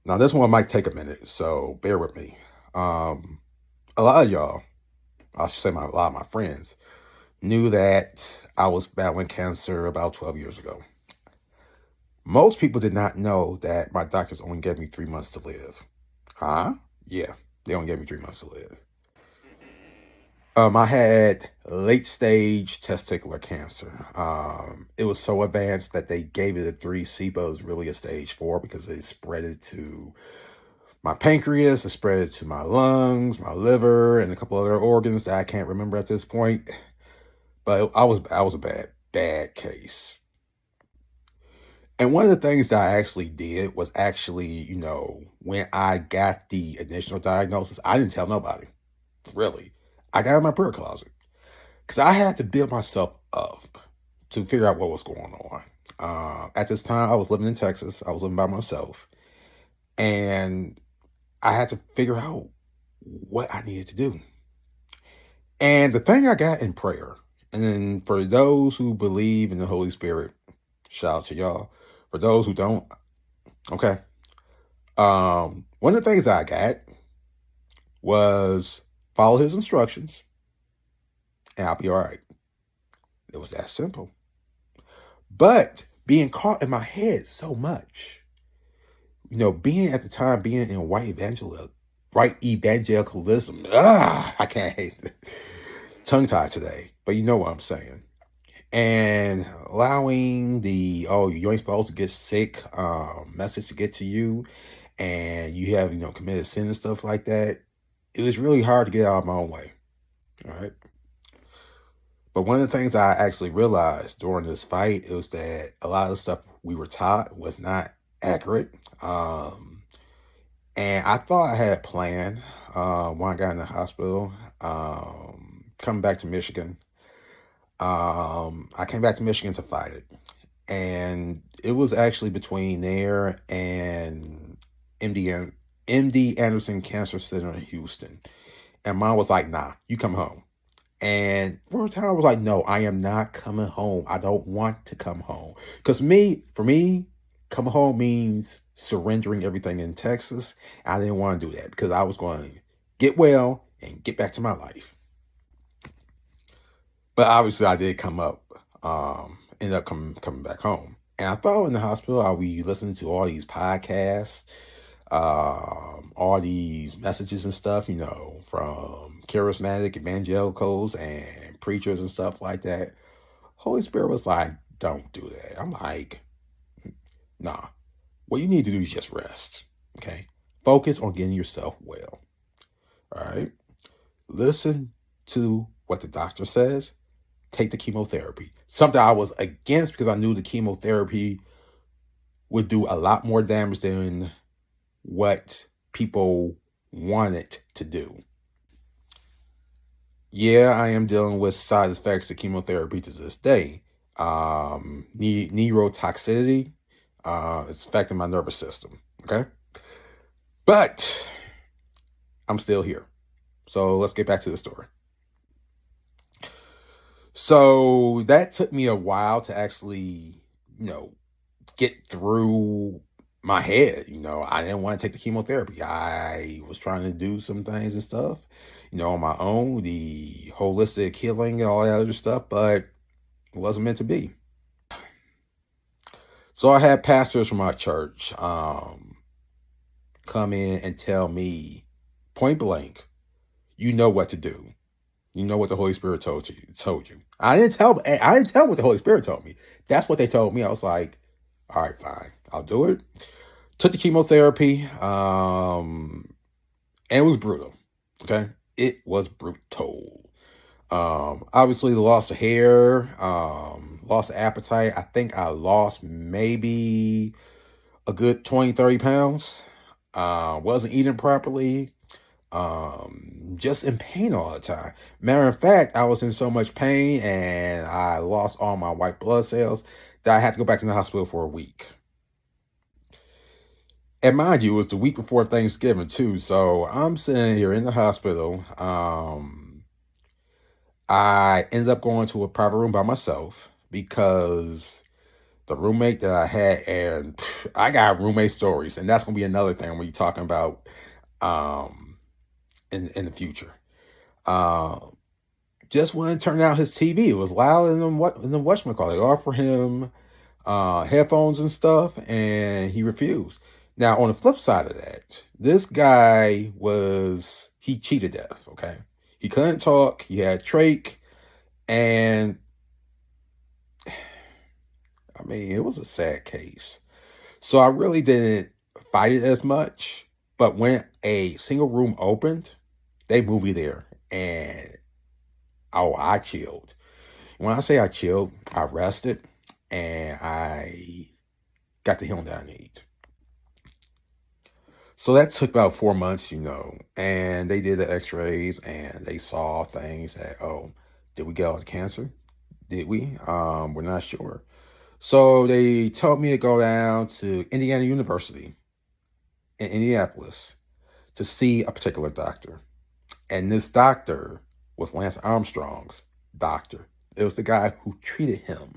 Now, this one might take a minute, so bear with me. A lot of y'all, I should say a lot of my friends, knew that I was battling cancer about 12 years ago. Most people did not know that my doctors only gave me 3 months to live. Huh? Yeah, they only gave me 3 months to live. I had late stage testicular cancer. It was so advanced that they gave it a 3C, but it was really a stage 4 because it spread it to my pancreas, it spread it to my lungs, my liver, and a couple other organs that I can't remember at this point. But I was a bad case. And one of the things that I actually did was actually, when I got the initial diagnosis, I didn't tell nobody, really. I got in my prayer closet because I had to build myself up to figure out what was going on. At this time, I was living in Texas. I was living by myself. And I had to figure out what I needed to do. And the thing I got in prayer, and then for those who believe in the Holy Spirit, shout out to y'all. For those who don't, okay. One of the things I got was follow his instructions and I'll be all right. It was that simple. But being caught in my head so much, being at the time being in white evangelicalism, I can't hate it. Tongue tied today, but you know what I'm saying. And allowing the you ain't supposed to get sick message to get to you, and you have committed sin and stuff like that. It was really hard to get out of my own way. All right. But one of the things I actually realized during this fight is that a lot of the stuff we were taught was not accurate. And I thought I had a plan when I got in the hospital. Coming back to Michigan, I came back to Michigan to fight it. And it was actually between there and MD Anderson Cancer Center in Houston. And mom was like, nah, you come home. And for a time, I was like, no, I am not coming home. I don't want to come home. Because for me, coming home means surrendering everything in Texas. I didn't want to do that because I was going to get well and get back to my life. But obviously, I did ended up coming back home. And I thought in the hospital, I'll be listening to all these podcasts, all these messages and stuff, from charismatic evangelicals and preachers and stuff like that. Holy Spirit was like, don't do that. I'm like, nah. What you need to do is just rest. Okay. Focus on getting yourself well. All right. Listen to what the doctor says. Take the chemotherapy. Something I was against because I knew the chemotherapy would do a lot more damage than what people wanted to do. Yeah, I am dealing with side effects of chemotherapy to this day. Neurotoxicity, it's affecting my nervous system. Okay. But I'm still here. So let's get back to the story. So that took me a while to actually, get through my head. I didn't want to take the chemotherapy. I was trying to do some things and stuff, on my own, the holistic healing and all that other stuff, but it wasn't meant to be. So I had pastors from our church come in and tell me point blank, you know what to do. You know what the Holy Spirit told you. I didn't tell what the Holy Spirit told me. That's what they told me. I was like, all right, fine. I'll do it. Took the chemotherapy. And it was brutal. Okay. It was brutal. Obviously the loss of hair, loss of appetite. I think I lost maybe a good 20, 30 pounds. Wasn't eating properly. Just in pain all the time. Matter of fact, I was in so much pain and I lost all my white blood cells that I had to go back in the hospital for a week. And mind you, it was the week before Thanksgiving too. So I'm sitting here in the hospital. I ended up going to a private room by myself because the roommate that I had, and I got roommate stories, and that's gonna be another thing when you're talking about um in the future. Uh, just wouldn't turn out his TV. It was loud, and then whatchamacallit, they offer him headphones and stuff, and he refused. Now, on the flip side of that, this guy he cheated death. Okay, he couldn't talk. He had trach, and I mean, it was a sad case. So I really didn't fight it as much. But when a single room opened, they moved me there, and oh, I chilled. When I say I chilled, I rested, and I got the healing that I need. So that took about 4 months, and they did the x-rays, and they saw things that, oh, did we get all the cancer? Did we? We're not sure. So they told me to go down to Indiana University in Indianapolis to see a particular doctor. And this doctor was Lance Armstrong's doctor. It was the guy who treated him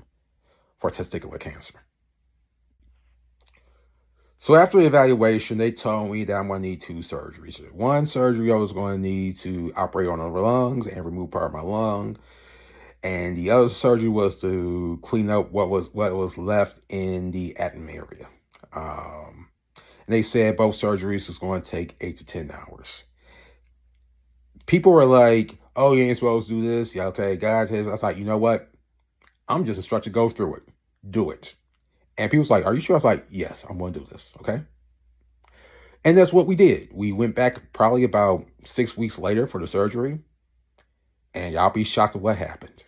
for testicular cancer. So after the evaluation, they told me that I'm going to need 2 surgeries. One surgery, I was going to need to operate on the lungs and remove part of my lung. And the other surgery was to clean up what was left in the abdomen area. And they said both surgeries was going to take 8 to 10 hours. People were like, oh, you ain't supposed to do this. Yeah, okay, guys. I was like, you know what? I'm just instructed to go through it. Do it. And people was like, are you sure? I was like, yes, I'm going to do this. Okay. And that's what we did. We went back probably about 6 weeks later for the surgery. And y'all be shocked at what happened.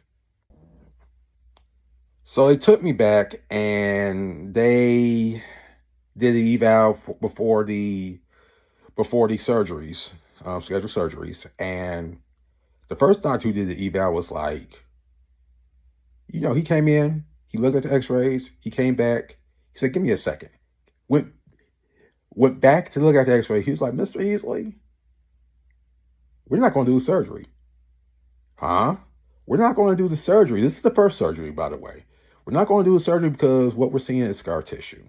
So they took me back, and they did the eval before the surgeries, scheduled surgeries. And the first doctor who did the eval was like, he came in, he looked at the x-rays, he came back, he said, give me a second. Went back to look at the x-ray. He was like, Mr. Easley, we're not going to do the surgery. Huh? We're not going to do the surgery. This is the first surgery, by the way. We're not going to do the surgery because what we're seeing is scar tissue.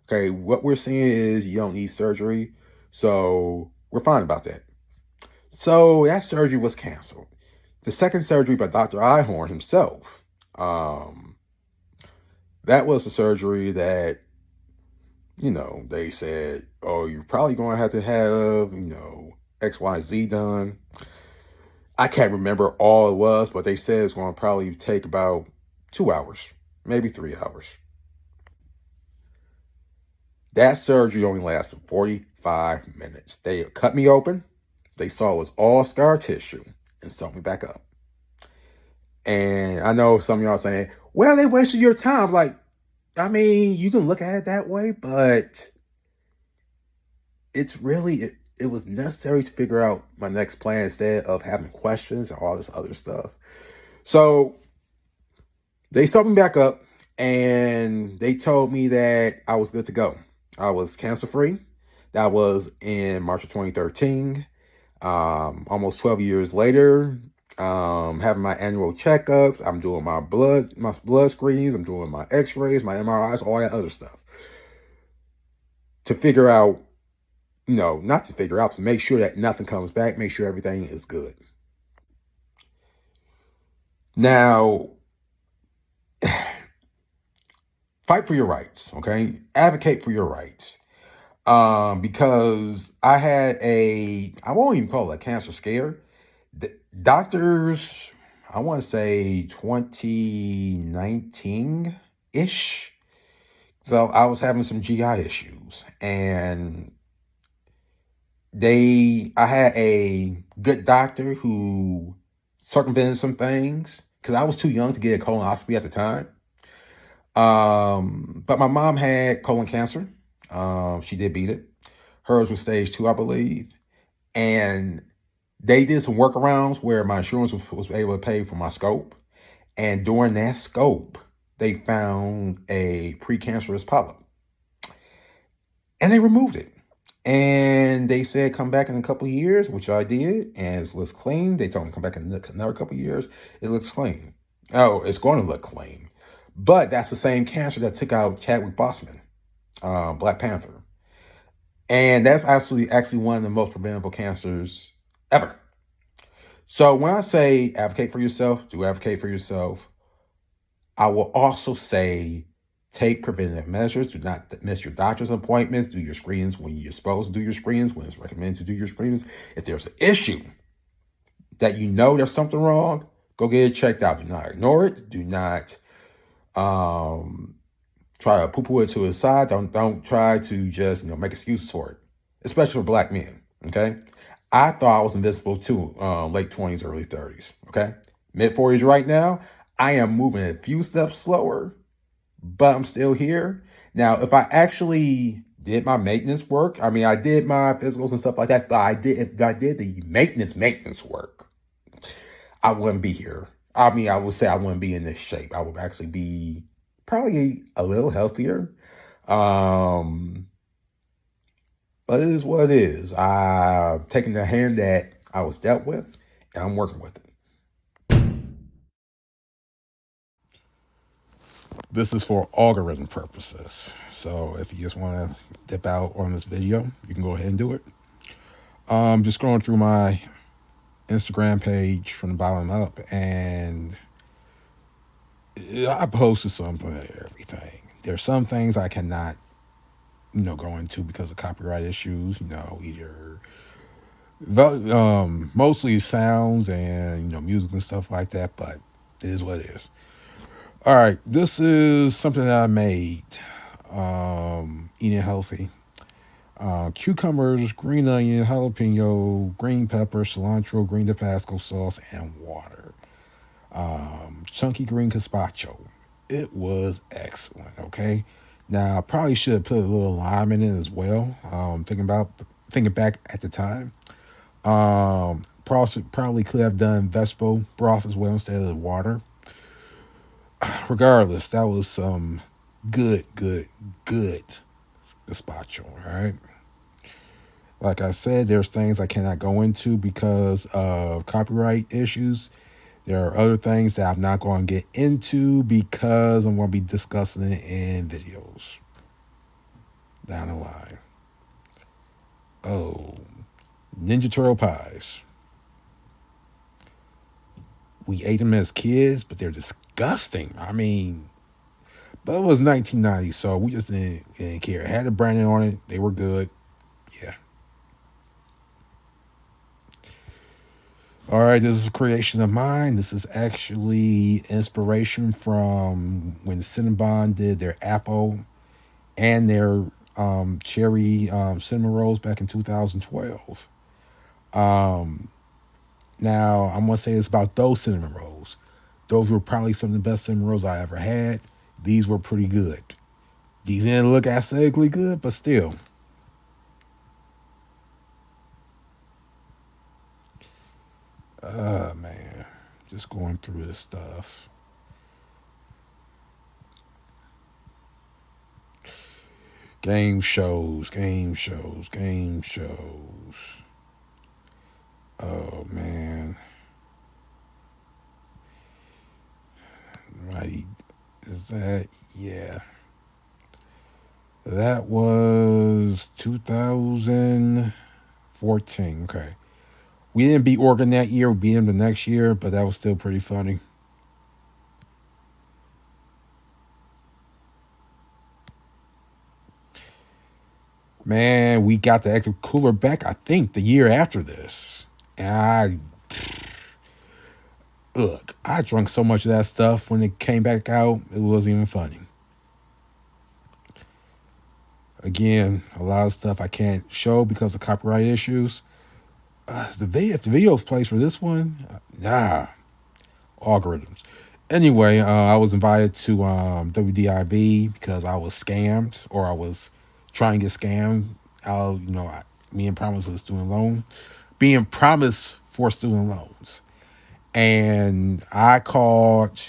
Okay, what we're seeing is you don't need surgery. So we're fine about that. So that surgery was canceled. The second surgery by Dr. Ihorn himself, that was the surgery that, they said, oh, you're probably going to have, XYZ done. I can't remember all it was, but they said it's going to probably take about 2 hours, maybe 3 hours. That surgery only lasted 45 minutes. They cut me open. They saw it was all scar tissue and sewed me back up. And I know some of y'all are saying, well, they wasted your time. Like, I mean, you can look at it that way, but it's really, it was necessary to figure out my next plan instead of having questions and all this other stuff. So they sewed me back up, and they told me that I was good to go. I was cancer-free. That was in March of 2013. Almost 12 years later, having my annual checkups. I'm doing my blood screenings. I'm doing my x-rays, my MRIs, all that other stuff. To figure out, not to figure out, to make sure that nothing comes back, make sure everything is good. Now, fight for your rights, okay? Advocate for your rights. Because I had I won't even call it a cancer scare. The doctors, I want to say 2019-ish. So I was having some GI issues, and I had a good doctor who circumvented some things because I was too young to get a colonoscopy at the time. But my mom had colon cancer. She did beat it. Hers was stage 2, I believe. And they did some workarounds where my insurance was able to pay for my scope. And during that scope, they found a precancerous polyp. And they removed it. And they said, come back in a couple of years, which I did. And it looks clean. They told me to come back in another couple of years. It looks clean. Oh, it's going to look clean. But that's the same cancer that took out Chadwick Boseman, Black Panther. And that's actually one of the most preventable cancers ever. So when I say advocate for yourself, do advocate for yourself. I will also say take preventative measures. Do not miss your doctor's appointments. Do your screenings when you're supposed to do your screenings, when it's recommended to do your screenings. If there's an issue that you know there's something wrong, go get it checked out. Do not ignore it. Do not try to poo-poo it to the side. Don't try to just make excuses for it, especially for black men. Okay, I thought I was invincible too. Late 20s, early 30s. Okay, mid 40s right now. I am moving a few steps slower, but I'm still here. Now, if I actually did my maintenance work, I mean, I did my physicals and stuff like that, but if I did the maintenance work, I wouldn't be here. I mean, I would say I wouldn't be in this shape. I would actually be probably a little healthier. Um, but it is what it is. I've taken the hand that I was dealt with, and I'm working with it. This is for algorithm purposes. So if you just want to dip out on this video, you can go ahead and do it. Just going through my Instagram page from the bottom up, and I posted something and everything. There's some things I cannot, go into because of copyright issues. Either mostly sounds and music and stuff like that. But it is what it is. All right, this is something that I made. Eating healthy. Cucumbers, green onion, jalapeno, green pepper, cilantro, green Tabasco sauce, and water. Chunky green gazpacho. It was excellent. Okay, now I probably should have put a little lime in it as well. Thinking back at the time. Probably could have done vegetable broth as well instead of the water. Regardless, that was some good gazpacho. All right. Like I said, there's things I cannot go into because of copyright issues. There are other things that I'm not going to get into because I'm going to be discussing it in videos down the line. Oh, Ninja Turtle pies. We ate them as kids, but they're disgusting. I mean, but it was 1990, so we just didn't care. It had the branding on it. They were good. Yeah. All right, this is a creation of mine. This is actually inspiration from when Cinnabon did their apple and their cherry cinnamon rolls back in 2012. Now, I'm going to say it's about those cinnamon rolls. Those were probably some of the best cinnamon rolls I ever had. These were pretty good. These didn't look aesthetically good, but still. Man. Just going through this stuff. Game shows. Oh, man. Right. Is that? Yeah. That was 2014. Okay. We didn't beat Oregon that year. We beat them the next year, but that was still pretty funny. Man, we got the extra cooler back, I think, the year after this. And I drank so much of that stuff when it came back out, it wasn't even funny. Again, a lot of stuff I can't show because of copyright issues. If the video plays for this one, algorithms. Anyway, I was invited to WDIV because I was scammed, or I was trying to get scammed. Me and Promise was student loan, being promised for student loans, and I called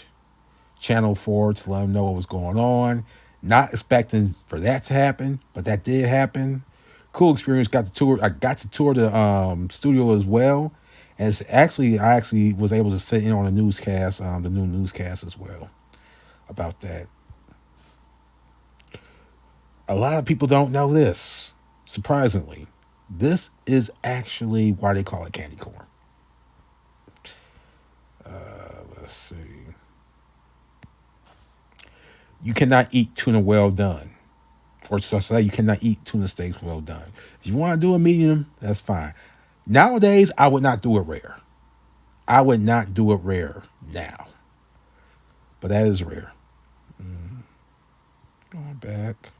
Channel 4 to let them know what was going on. Not expecting for that to happen, but that did happen. Cool experience. Got to tour. I got to tour the studio as well, and I actually was able to sit in on the newscast, the new newscast as well. about that. A lot of people don't know this. Surprisingly, this is actually why they call it candy corn. Let's see. You cannot eat tuna well done. Or so say you cannot eat tuna steaks well done. If you want to do a medium, that's fine. Nowadays, I would not do it rare. I would not do it rare now. But that is rare. Going back.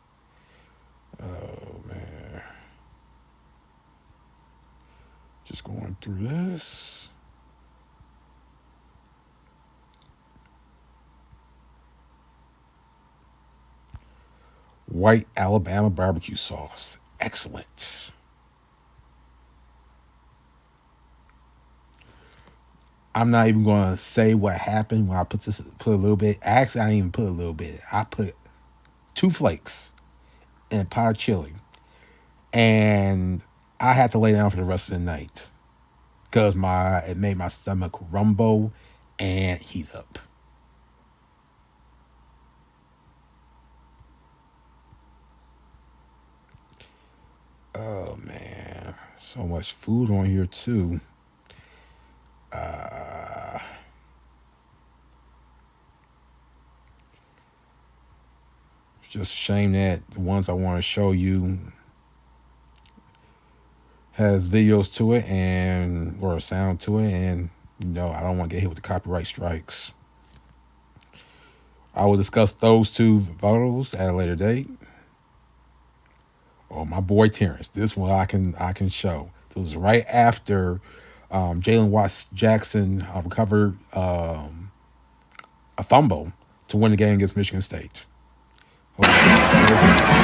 Oh, man. Just going through this. White Alabama barbecue sauce. Excellent. I'm not even going to say what happened when I put a little bit. Actually, I didn't even put a little bit. I put 2 flakes in a pot of chili. And I had to lay down for the rest of the night because it made my stomach rumble and heat up. Oh man, so much food on here too. It's just a shame that the ones I want to show you has videos to it and or a sound to it, and I don't want to get hit with the copyright strikes. I will discuss those two photos at a later date. Oh, my boy Terrence, this one I can show. This was right after Jalen Watts Jackson recovered a fumble to win the game against Michigan State. Hold on.